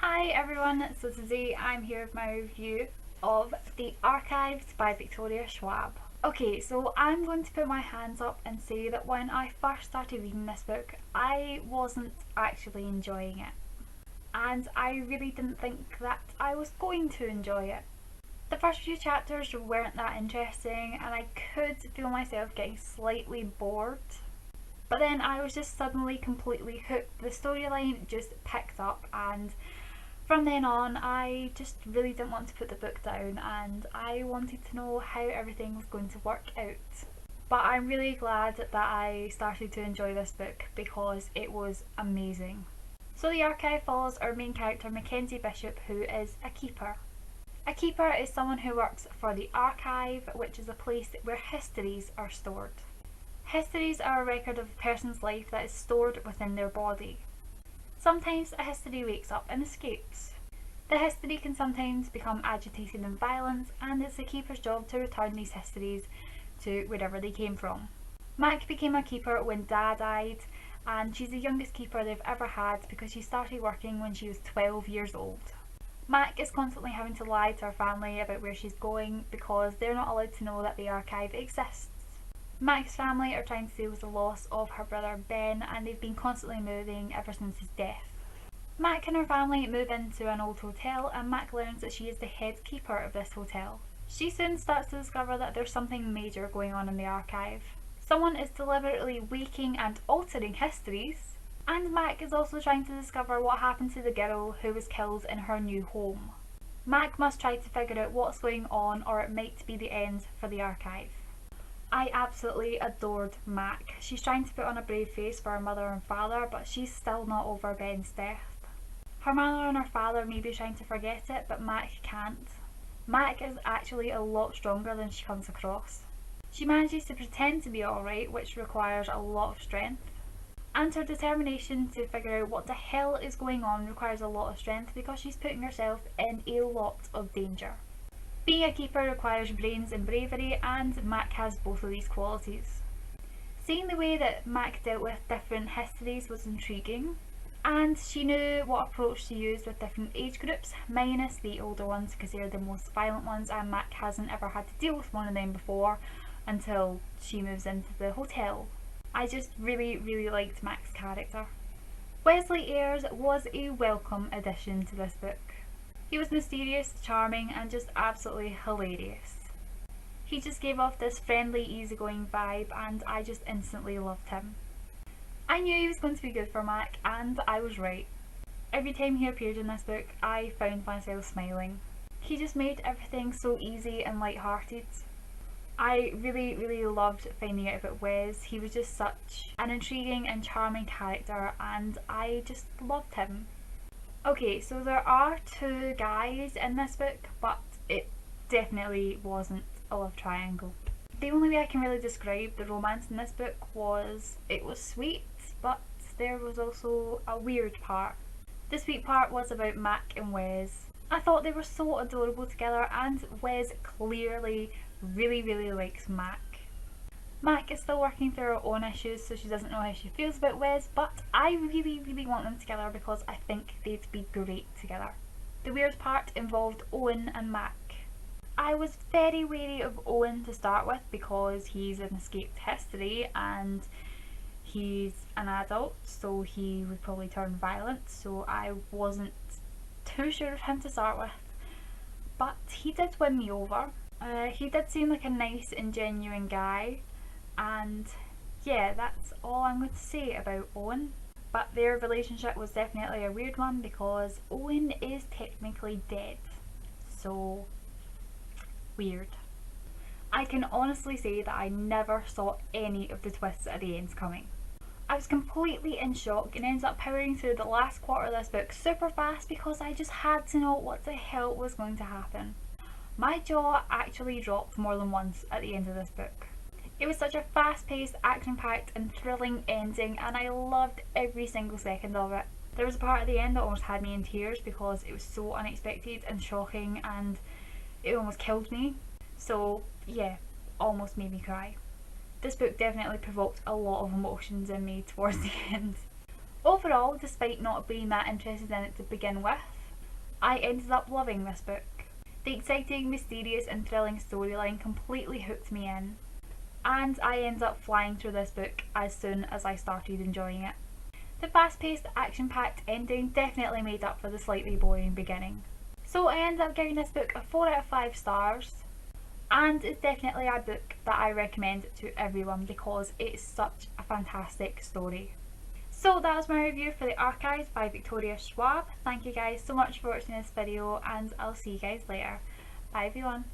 Hi everyone, so today I'm here with my review of The Archives by Victoria Schwab. Okay, so I'm going to put my hands up and say that when I first started reading this book, I wasn't actually enjoying it. And I really didn't think that I was going to enjoy it. The first few chapters weren't that interesting and I could feel myself getting slightly bored. But then I was just suddenly completely hooked. The storyline just picked up, and from then on I just really didn't want to put the book down and I wanted to know how everything was going to work out. But I'm really glad that I started to enjoy this book because it was amazing. So The Archive follows our main character Mackenzie Bishop, who is a keeper. A keeper is someone who works for the archive, which is a place where histories are stored. Histories are a record of a person's life that is stored within their body. Sometimes a history wakes up and escapes. The history can sometimes become agitated and violent, and it's the keeper's job to return these histories to wherever they came from. Mac became a keeper when Dad died, and she's the youngest keeper they've ever had because she started working when she was 12 years old. Mac is constantly having to lie to her family about where she's going because they're not allowed to know that the archive exists. Mac's family are trying to deal with the loss of her brother Ben, and they've been constantly moving ever since his death. Mac and her family move into an old hotel, and Mac learns that she is the head keeper of this hotel. She soon starts to discover that there's something major going on in the archive. Someone is deliberately waking and altering histories, and Mac is also trying to discover what happened to the girl who was killed in her new home. Mac must try to figure out what's going on, or it might be the end for the archive. I absolutely adored Mac. She's trying to put on a brave face for her mother and father, but she's still not over Ben's death. Her mother and her father may be trying to forget it, but Mac can't. Mac is actually a lot stronger than she comes across. She manages to pretend to be alright, which requires a lot of strength. And her determination to figure out what the hell is going on requires a lot of strength because she's putting herself in a lot of danger. Being a keeper requires brains and bravery, and Mac has both of these qualities. Seeing the way that Mac dealt with different histories was intriguing, and she knew what approach to use with different age groups, minus the older ones because they're the most violent ones, and Mac hasn't ever had to deal with one of them before until she moves into the hotel. I just really liked Mac's character. Wesley Ayres was a welcome addition to this book. He was mysterious, charming, and just absolutely hilarious. He just gave off this friendly, easygoing vibe, and I just instantly loved him. I knew he was going to be good for Mac, and I was right. Every time he appeared in this book, I found myself smiling. He just made everything so easy and light-hearted. I really loved finding out about Wes. He was just such an intriguing and charming character, and I just loved him. Okay, so there are two guys in this book, but it definitely wasn't a love triangle. The only way I can really describe the romance in this book was it was sweet, but there was also a weird part. The sweet part was about Mac and Wes. I thought they were so adorable together, and Wes clearly really likes Mac. Mac is still working through her own issues, so she doesn't know how she feels about Wes, but I really want them together because I think they'd be great together. The weird part involved Owen and Mac. I was very wary of Owen to start with because he's an escaped history and he's an adult, so he would probably turn violent, so I wasn't too sure of him to start with. But he did win me over. He did seem like a nice and genuine guy. And yeah, that's all I'm going to say about Owen. But their relationship was definitely a weird one because Owen is technically dead. So weird. I can honestly say that I never saw any of the twists at the ends coming. I was completely in shock and ended up powering through the last quarter of this book super fast because I just had to know what the hell was going to happen. My jaw actually dropped more than once at the end of this book. It was such a fast-paced, action-packed and thrilling ending, and I loved every single second of it. There was a part at the end that almost had me in tears because it was so unexpected and shocking, and it almost killed me. So yeah, almost made me cry. This book definitely provoked a lot of emotions in me towards the end. Overall, despite not being that interested in it to begin with, I ended up loving this book. The exciting, mysterious and thrilling storyline completely hooked me in, and I ended up flying through this book as soon as I started enjoying it. The fast-paced, action-packed ending definitely made up for the slightly boring beginning. So I ended up giving this book a 4 out of 5 stars, and it's definitely a book that I recommend to everyone because it's such a fantastic story. So that was my review for The Archives by Victoria Schwab. Thank you guys so much for watching this video, and I'll see you guys later. Bye everyone.